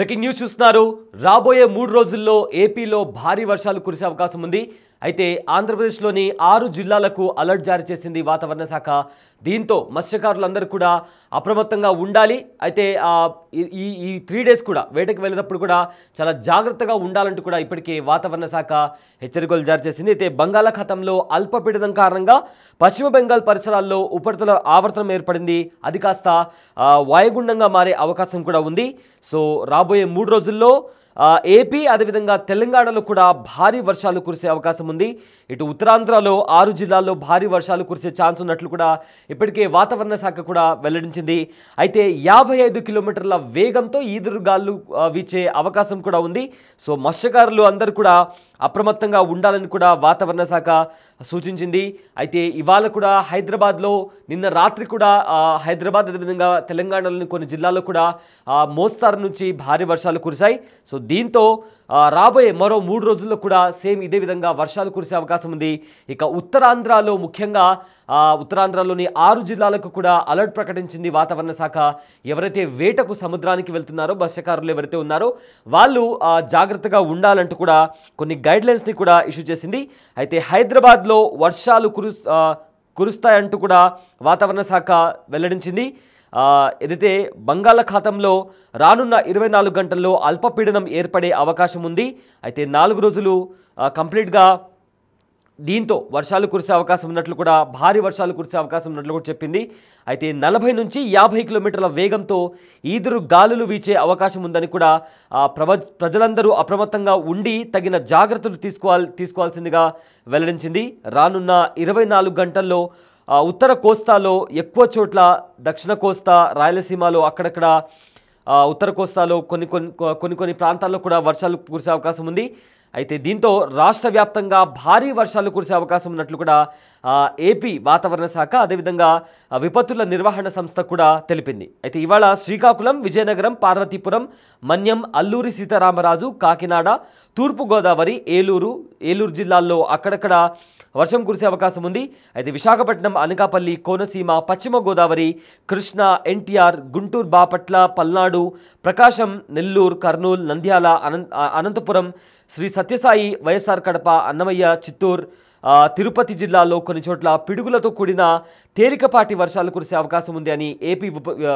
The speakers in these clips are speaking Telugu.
బ్రేకింగ్ న్యూస్ చూస్తున్నారు. రాబోయే 3 రోజుల్లో ఏపీలో భారీ వర్షాలు కురిసే అవకాశం ఉంది. అయితే ఆంధ్రప్రదేశ్లోని 6 జిల్లాలకు అలర్ట్ జారీ చేసింది వాతావరణ శాఖ. దీంతో మత్స్యకారులందరూ కూడా అప్రమత్తంగా ఉండాలి. అయితే ఈ 3 డేస్ కూడా వేటకి వెళ్ళేటప్పుడు కూడా చాలా జాగ్రత్తగా ఉండాలంటూ కూడా ఇప్పటికే వాతావరణ శాఖ హెచ్చరికలు జారీ చేసింది. అయితే బంగాళాఖాతంలో అల్పపీడనం కారణంగా పశ్చిమ బెంగాల్ పరిసరాల్లో ఉపరితల ఆవర్తనం ఏర్పడింది. అది కాస్త వాయుగుండంగా మారే అవకాశం కూడా ఉంది. సో రాబోయే 3 రోజుల్లో ఏపీ అదేవిధంగా తెలంగాణలో కూడా భారీ వర్షాలు కురిసే అవకాశం ఉంది. ఇటు ఉత్తరాంధ్రలో 6 జిల్లాల్లో భారీ వర్షాలు కురిసే ఛాన్స్ ఉన్నట్లు కూడా ఇప్పటికే వాతావరణ శాఖ కూడా వెల్లడించింది. అయితే 55 కిలోమీటర్ల వేగంతో ఈదురుగాలు వీచే అవకాశం కూడా ఉంది. సో మత్స్యకారులు అందరూ కూడా అప్రమత్తంగా ఉండాలని కూడా వాతావరణ శాఖ సూచించింది. అయితే ఇవాళ కూడా హైదరాబాద్లో నిన్న రాత్రి కూడా హైదరాబాద్ అదేవిధంగా తెలంగాణలోని కొన్ని జిల్లాల్లో కూడా మోస్తారు నుంచి భారీ వర్షాలు కురిశాయి. సో దీంతో రాబోయే మరో 3 రోజుల్లో కూడా సేమ్ ఇదే విధంగా వర్షాలు కురిసే అవకాశం ఉంది. ఇక ఉత్తరాంధ్రలో ముఖ్యంగా ఉత్తరాంధ్రలోని 6 జిల్లాలకు కూడా అలర్ట్ ప్రకటించింది వాతావరణ శాఖ. ఎవరైతే వేటకు సముద్రానికి వెళ్తున్నారో మత్స్యకారులు ఎవరైతే ఉన్నారో వాళ్ళు జాగ్రత్తగా ఉండాలంటూ కూడా కొన్ని గైడ్లైన్స్ని కూడా ఇష్యూ చేసింది. అయితే హైదరాబాద్లో వర్షాలు కురుస్తాయంటూ కూడా వాతావరణ శాఖ వెల్లడించింది. ఏదైతే బంగాళాఖాతంలో రానున్న 24 గంటల్లో అల్పపీడనం ఏర్పడే అవకాశం ఉంది. అయితే 4 రోజులు కంప్లీట్గా దీంతో వర్షాలు కురిసే అవకాశం ఉన్నట్లు కూడా భారీ వర్షాలు కురిసే అవకాశం ఉన్నట్లు కూడా చెప్పింది. అయితే 40 నుంచి 50 కిలోమీటర్ల వేగంతో ఈదురు గాలులు వీచే అవకాశం ఉందని కూడా ప్రజలందరూ అప్రమత్తంగా ఉండి తగిన జాగ్రత్తలు తీసుకోవాల్సిందిగా వెల్లడించింది. రానున్న 24 గంటల్లో ఉత్తర కోస్తాలో ఎక్కువ చోట్ల, దక్షిణ కోస్తా రాయలసీమలో అక్కడక్కడ, ఉత్తర కోస్తాలో కొన్ని ప్రాంతాల్లో కూడా వర్షాలు కురిసే అవకాశం ఉంది. అయితే దీంతో రాష్ట్ర వ్యాప్తంగా భారీ వర్షాలు కురిసే అవకాశం ఉన్నట్లు కూడా ఏపీ వాతావరణ శాఖ అదేవిధంగా విపత్తుల నిర్వహణ సంస్థ కూడా తెలిపింది. అయితే ఇవాళ శ్రీకాకుళం, విజయనగరం, పార్వతీపురం, మన్యం, అల్లూరి సీతారామరాజు, కాకినాడ, తూర్పుగోదావరి, ఏలూరు జిల్లాల్లో అక్కడక్కడ వర్షం కురిసే అవకాశం ఉంది. అయితే విశాఖపట్నం, అనకాపల్లి, కోనసీమ, పశ్చిమ గోదావరి, కృష్ణా, ఎన్టీఆర్, గుంటూరు, బాపట్ల, పల్నాడు, ప్రకాశం, నెల్లూరు, కర్నూలు, నంద్యాల, అనంతపురం, శ్రీ సత్యసాయి, వైఎస్ఆర్ కడప, అన్నమయ్య, చిత్తూరు, తిరుపతి జిల్లాలో కొన్ని చోట్ల పిడుగులతో కూడిన తేలికపాటి వర్షాలు కురిసే అవకాశం ఉంది అని ఏపీ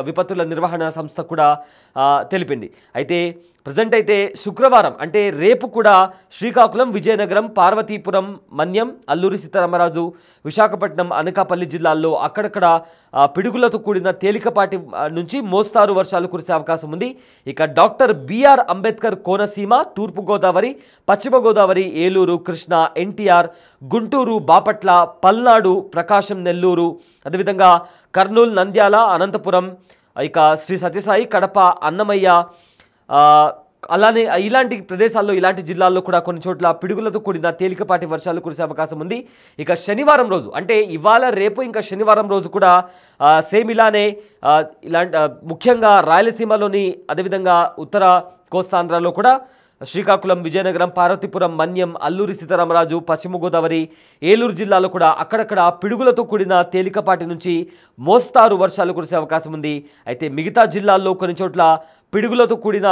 విపత్తుల నిర్వహణ సంస్థ కూడా తెలిపింది. అయితే ప్రజెంట్ అయితే శుక్రవారం అంటే రేపు కూడా శ్రీకాకుళం, విజయనగరం, పార్వతీపురం, మన్యం, అల్లూరి సీతారామరాజు, విశాఖపట్నం, అనకాపల్లి జిల్లాల్లో అక్కడక్కడ పిడుగులతో కూడిన తేలికపాటి నుంచి మోస్తారు వర్షాలు కురిసే అవకాశం ఉంది. ఇక డాక్టర్ బిఆర్ అంబేద్కర్ కోనసీమ, తూర్పుగోదావరి, పశ్చిమ గోదావరి, ఏలూరు, కృష్ణా, ఎన్టీఆర్, గుంటూరు, బాపట్ల, పల్నాడు, ప్రకాశం, నెల్లూరు, అదేవిధంగా కర్నూలు, నంద్యాల, అనంతపురం, ఇక శ్రీ సత్యసాయి, కడప, అన్నమయ్య, అలానే ఇలాంటి ప్రదేశాల్లో, ఇలాంటి జిల్లాల్లో కూడా కొన్ని చోట్ల పిడుగులతో కూడిన తేలికపాటి వర్షాలు కురిసే అవకాశం ఉంది. ఇక శనివారం రోజు అంటే ఇవాళ, రేపు, ఇంకా శనివారం రోజు కూడా సేమ్ ఇలానే ఇలాంటి ముఖ్యంగా రాయలసీమలోని అదేవిధంగా ఉత్తర కోస్తాంధ్రలో కూడా శ్రీకాకుళం, విజయనగరం, పార్వతీపురం, మన్యం, అల్లూరి సీతారామరాజు, పశ్చిమ గోదావరి, ఏలూరు జిల్లాలో కూడా అక్కడక్కడ పిడుగులతో కూడిన తేలికపాటి నుంచి మోస్తారు వర్షాలు కురిసే అవకాశం ఉంది. అయితే మిగతా జిల్లాల్లో కొన్ని చోట్ల పిడుగులతో కూడిన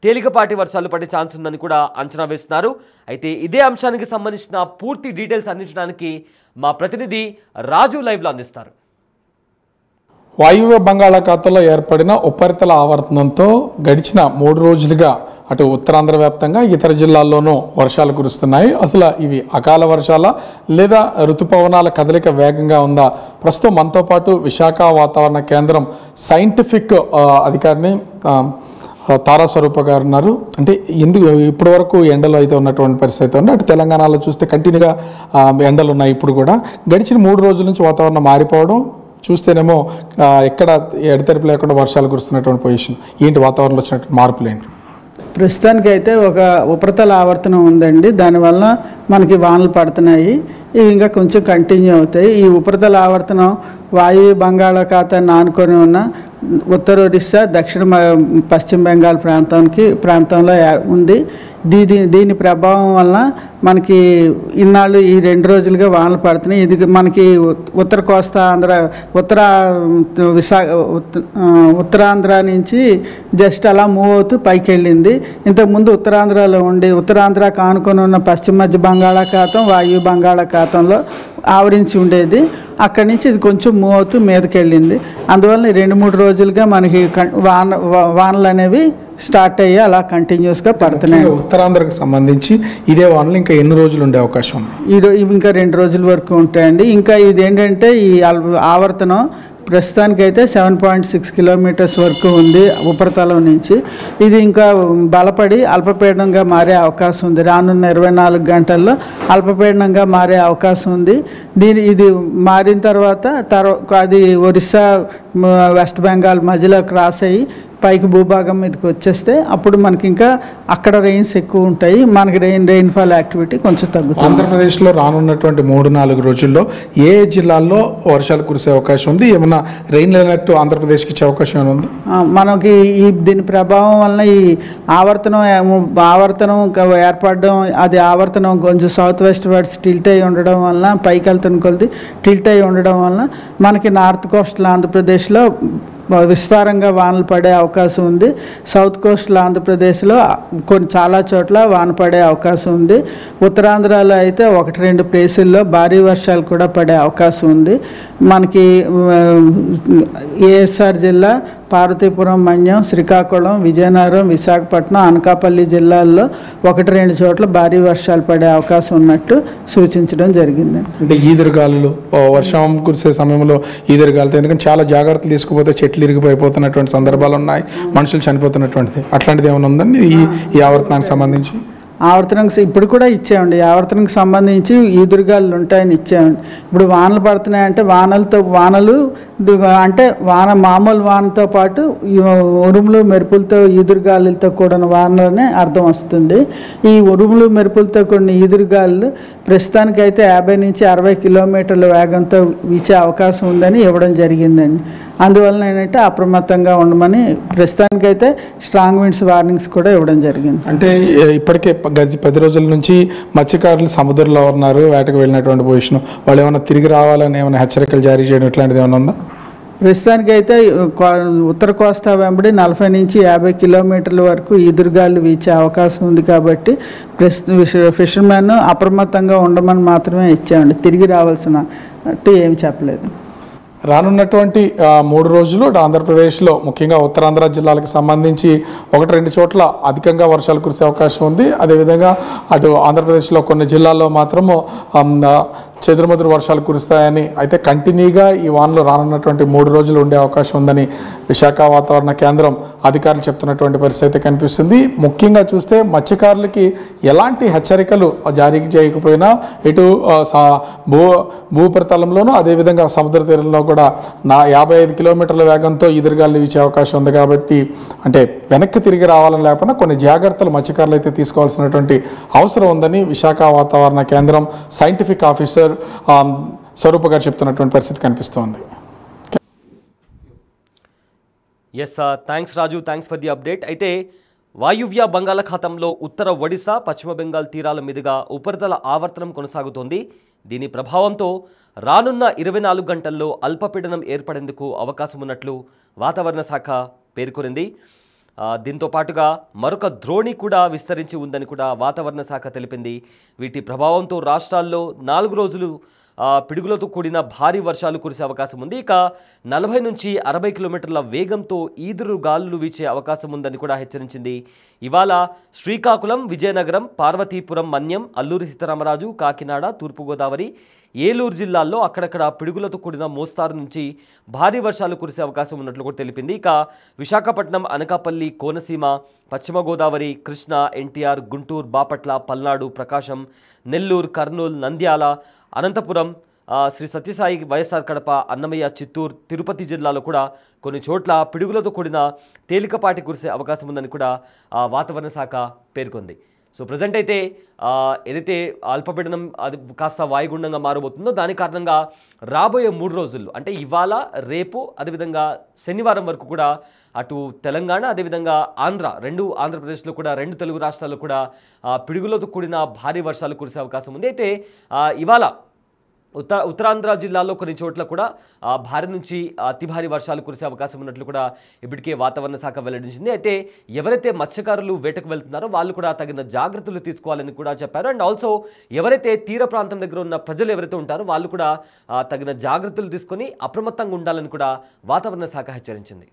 తేలికపాటి వర్షాలు పడే ఛాన్స్ ఉందని కూడా అంచనా వేస్తున్నారు. అయితే ఇదే అంశానికి సంబంధించిన పూర్తి డీటెయిల్స్ అందించడానికి మా ప్రతినిధి రాజు లైవ్లో అందిస్తారు. వాయువ్య బంగాళాఖాతంలో ఏర్పడిన ఉపరితల ఆవర్తనంతో గడిచిన 3 రోజులుగా అటు ఉత్తరాంధ్ర వ్యాప్తంగా ఇతర జిల్లాల్లోనూ వర్షాలు కురుస్తున్నాయి. అసలు ఇవి అకాల వర్షాల లేదా ఋతుపవనాల కదలిక వేగంగా ఉందా? ప్రస్తుతం మనతో పాటు విశాఖ వాతావరణ కేంద్రం సైంటిఫిక్ అధికారిని తారాస్వరూప గారు ఉన్నారు. అంటే ఎందుకు ఇప్పటి వరకు ఎండలు అయితే ఉన్నటువంటి పరిస్థితి ఉంది, అటు తెలంగాణలో చూస్తే కంటిన్యూగా ఎండలు ఉన్నాయి. ఇప్పుడు కూడా గడిచిన 3 రోజుల నుంచి వాతావరణం మారిపోవడం చూస్తేనేమో ఎక్కడ ఎడతెరిపి లేకుండా వర్షాలు కురుస్తున్నటువంటి పొజిషన్ ఏంటి? వాతావరణంలో వచ్చినటువంటి మార్పులు ఏంటి? ప్రస్తుతానికి అయితే ఒక ఉపరితల ఆవర్తనం ఉందండి. దానివల్ల మనకి వానలు పడుతున్నాయి. ఇవి ఇంకా కొంచెం కంటిన్యూ అవుతాయి. ఈ ఉపరితల ఆవర్తనం వాయువ్య బంగాళాఖాతాన్ని ఆనుకొని ఉన్న ఉత్తర ఒడిశా, దక్షిణ పశ్చిమ బెంగాల్ ప్రాంతంలో ఉంది. దీని ప్రభావం వలన మనకి ఇన్నాళ్ళు ఈ 2 రోజులుగా వానలు పడుతున్నాయి. ఇది మనకి ఉత్తర కోస్తా ఆంధ్ర ఉత్తరాంధ్ర నుంచి జస్ట్ అలా మూవ్ అవుతూ పైకి వెళ్ళింది. ఇంతకుముందు ఉత్తరాంధ్రలో ఉండి ఉత్తరాంధ్రకు ఆనుకొని ఉన్న పశ్చిమ మధ్య బంగాళాఖాతం, వాయు బంగాళాఖాతంలో ఆవరించి ఉండేది. అక్కడి నుంచి ఇది కొంచెం మూవ్ అవుతూ మీదకి వెళ్ళింది. అందువల్ల 2-3 రోజులుగా మనకి వానలు అనేవి స్టార్ట్ అయ్యి అలా కంటిన్యూస్గా పడుతున్నాయి. ఉత్తరాంధ్రకు సంబంధించి ఇదే వానలు ఇంకా ఎన్ని రోజులు ఉండే అవకాశం ఉంది? ఇవి ఇంకా 2 రోజుల వరకు ఉంటాయండి. ఇంకా ఇది ఏంటంటే ఈ ఆవర్తనం ప్రస్తుతానికైతే 7.6 కిలోమీటర్స్ వరకు ఉంది ఉపరితలం నుంచి. ఇది ఇంకా బలపడి అల్పపీడనంగా మారే అవకాశం ఉంది. రానున్న 24 గంటల్లో అల్పపీడనంగా మారే అవకాశం ఉంది. ఇది మారిన తర్వాత అది ఒరిస్సా, వెస్ట్ బెంగాల్ మధ్యలో క్రాస్ అయ్యి పైకి భూభాగం మీదకి వచ్చేస్తే అప్పుడు మనకి ఇంకా అక్కడ రెయిన్స్ ఎక్కువ ఉంటాయి. మనకి రెయిన్ఫాల్ యాక్టివిటీ కొంచెం తగ్గుతుంది. ఆంధ్రప్రదేశ్లో రానున్నటువంటి 3-4 రోజుల్లో ఏ జిల్లాల్లో వర్షాలు కురిసే అవకాశం ఉంది? ఏమైనా రెయిన్ అలర్ట్ ఆంధ్రప్రదేశ్కి ఇచ్చే అవకాశం ఏమైనా ఉంది? మనకి దీని ప్రభావం వలన ఈ ఆవర్తనం ఏర్పడడం, అది ఆవర్తనం కొంచెం సౌత్ వెస్ట్ వర్డ్స్ టిల్ట్ అయి ఉండడం వలన, పైకి వెళ్తున్న కొద్ది టిల్ట్ అయి ఉండడం వలన మనకి నార్త్ కోస్టల్ ఆంధ్రప్రదేశ్లో విస్తారంగా వానలు పడే అవకాశం ఉంది. సౌత్ కోస్టల్ ఆంధ్రప్రదేశ్లో చాలా చోట్ల వాన పడే అవకాశం ఉంది. ఉత్తరాంధ్రలో అయితే 1-2 ప్లేసుల్లో భారీ వర్షాలు కూడా పడే అవకాశం ఉంది. మనకి ఏఎస్ఆర్ జిల్లా, పార్వతీపురం, మన్యం, శ్రీకాకుళం, విజయనగరం, విశాఖపట్నం, అనకాపల్లి జిల్లాల్లో 1-2 చోట్ల భారీ వర్షాలు పడే అవకాశం ఉన్నట్టు సూచించడం జరిగింది. అంటే ఈదురుగాలులు, వర్షం కురిసే సమయంలో ఈదురుగాలుతో, ఎందుకంటే చాలా జాగ్రత్తలు తీసుకుపోతే చెట్లు ఇరిగిపోతున్నటువంటి సందర్భాలు ఉన్నాయి, మనుషులు చనిపోతున్నటువంటిది, అట్లాంటిది ఏమైనా ఉందండి ఈ ఆవర్తనానికి సంబంధించి? ఆవర్తనంకి ఇప్పుడు కూడా ఇచ్చామండి. ఆవర్తనంకి సంబంధించి ఈదురుగాలు ఉంటాయని ఇచ్చామండి. ఇప్పుడు వానలు పడుతున్నాయంటే వానలు అంటే మామూలు వానతో పాటు ఉరుములు మెరుపులతో ఈదురుగాలులతో కూడిన వానలనే అర్థం వస్తుంది. ఈ ఉరుములు మెరుపులతో కూడిన ఈదురుగాలు ప్రస్తుతానికైతే 50 నుంచి 60 కిలోమీటర్ల వేగంతో వీచే అవకాశం ఉందని ఇవ్వడం జరిగిందండి. అందువలన ఏంటంటే అప్రమత్తంగా ఉండమని ప్రస్తుతానికైతే స్ట్రాంగ్ విండ్స్ వార్నింగ్స్ కూడా ఇవ్వడం జరిగింది. అంటే ఇప్పటికే 10 రోజుల నుంచి మత్స్యకారులు సముద్రంలో ఉన్నారు, వేటకు వెళ్ళినటువంటి పొజిషన్, వాళ్ళు ఏమైనా తిరిగి రావాలని ఏమైనా హెచ్చరికలు జారీ చేయడం ఇట్లాంటిది ఏమైనా ఉందా? ప్రస్తుతానికైతే ఉత్తర కోస్తా వెంబడి 40 నుంచి 50 కిలోమీటర్ల వరకు ఈదురుగాలు వీచే అవకాశం ఉంది. కాబట్టి ఫిషర్మెన్ అప్రమత్తంగా ఉండమని మాత్రమే ఇచ్చామండి. తిరిగి రావాల్సిన ఏం చెప్పలేదు. రానున్నటువంటి 3 రోజులు ఆంధ్రప్రదేశ్లో ముఖ్యంగా ఉత్తరాంధ్ర జిల్లాలకు సంబంధించి 1-2 చోట్ల అధికంగా వర్షాలు కురిసే అవకాశం ఉంది. అదేవిధంగా అటు ఆంధ్రప్రదేశ్లో కొన్ని జిల్లాల్లో మాత్రము చెదురుమదురు వర్షాలు కురుస్తాయని, అయితే కంటిన్యూగా ఈ వానలు రానున్నటువంటి 3 రోజులు ఉండే అవకాశం ఉందని విశాఖ వాతావరణ కేంద్రం అధికారులు చెప్తున్నటువంటి పరిస్థితి కనిపిస్తుంది. ముఖ్యంగా చూస్తే మత్స్యకారులకి ఎలాంటి హెచ్చరికలు జారీ చేయకపోయినా ఇటు భూపరితలంలోనూ అదేవిధంగా సముద్ర తీరంలో కూడా 55 కిలోమీటర్ల వేగంతో ఎదురుగాలు వీచే అవకాశం ఉంది. కాబట్టి అంటే వెనక్కి తిరిగి రావాలని లేకపోయినా కొన్ని జాగ్రత్తలు మత్స్యకారులు అయితే తీసుకోవాల్సినటువంటి అవసరం ఉందని విశాఖ వాతావరణ కేంద్రం సైంటిఫిక్ ఆఫీసర్ స్వరూప గారు చెప్తున్నటువంటి పరిస్థితి కనిపిస్తోంది. Yes thanks Raju, thanks for the update. అయితే వాయువ్య బంగాళాఖాతంలో ఉత్తర ఒడిశా, పశ్చిమ బెంగాల్ తీరాల మీదుగా ఉపరితల ఆవర్తనం కొనసాగుతోంది. దీని ప్రభావంతో రానున్న 24 గంటల్లో అల్పపీడనం ఏర్పడేందుకు అవకాశం ఉన్నట్లు వాతావరణ శాఖ పేర్కొనింది. దీంతో పాటుగా మరొక ద్రోణి కూడా విస్తరించి ఉందని కూడా వాతావరణ శాఖ తెలిపింది. వీటి ప్రభావంతో రాష్ట్రాల్లో 4 రోజులు పిడుగులతో కూడిన భారీ వర్షాలు కురిసే అవకాశం ఉంది. ఇక 40 నుంచి 60 కిలోమీటర్ల వేగంతో ఈదురు గాలులు వీచే అవకాశం ఉందని కూడా హెచ్చరించింది. ఇవాళ శ్రీకాకుళం, విజయనగరం, పార్వతీపురం, మన్యం, అల్లూరి సీతారామరాజు, కాకినాడ, తూర్పుగోదావరి, ఏలూరు జిల్లాల్లో అక్కడక్కడ పిడుగులతో కూడిన మోస్తారు నుంచి భారీ వర్షాలు కురిసే అవకాశం ఉన్నట్లు కూడా తెలిపింది. ఇక విశాఖపట్నం, అనకాపల్లి, కోనసీమ, పశ్చిమ గోదావరి, కృష్ణా, ఎన్టీఆర్, గుంటూరు, బాపట్ల, పల్నాడు, ప్రకాశం, నెల్లూరు, కర్నూలు, నంద్యాల, అనంతపురం, శ్రీ సత్యసాయి, వైఎస్ఆర్ కడప, అన్నమయ్య, చిత్తూరు, తిరుపతి జిల్లాలో కూడా కొన్ని చోట్ల పిడుగులతో కూడిన తేలికపాటి కురిసే అవకాశం ఉందని కూడా వాతావరణ శాఖ పేర్కొంది. సో ప్రజెంట్ అయితే ఏదైతే అల్పపీడనం అది కాస్త వాయుగుండంగా మారబోతుందో దాని కారణంగా రాబోయే 3 రోజుల్లో అంటే ఇవాళ రేపు అదేవిధంగా శనివారం వరకు కూడా అటు తెలంగాణ అదేవిధంగా ఆంధ్రప్రదేశ్లో కూడా 2 తెలుగు రాష్ట్రాల్లో కూడా పిడుగులతో కూడిన భారీ వర్షాలు కురిసే అవకాశం ఉంది. అయితే ఇవాళ ఉత్తరాంధ్ర జిల్లాలో కొన్ని చోట్ల కూడా భారీ నుంచి అతి భారీ వర్షాలు కురిసే అవకాశం ఉన్నట్లు కూడా ఇప్పటికే వాతావరణ శాఖ వెల్లడించింది. అయితే ఎవరైతే మత్స్యకారులు వేటకు వెళ్తున్నారో వాళ్ళు కూడా తగిన జాగ్రత్తలు తీసుకోవాలని కూడా చెప్పారు. అండ్ ఆల్సో ఎవరైతే తీర ప్రాంతం దగ్గర ఉన్న ప్రజలు ఎవరైతే ఉంటారో వాళ్ళు కూడా తగిన జాగ్రత్తలు తీసుకొని అప్రమత్తంగా ఉండాలని కూడా వాతావరణ శాఖ హెచ్చరించింది.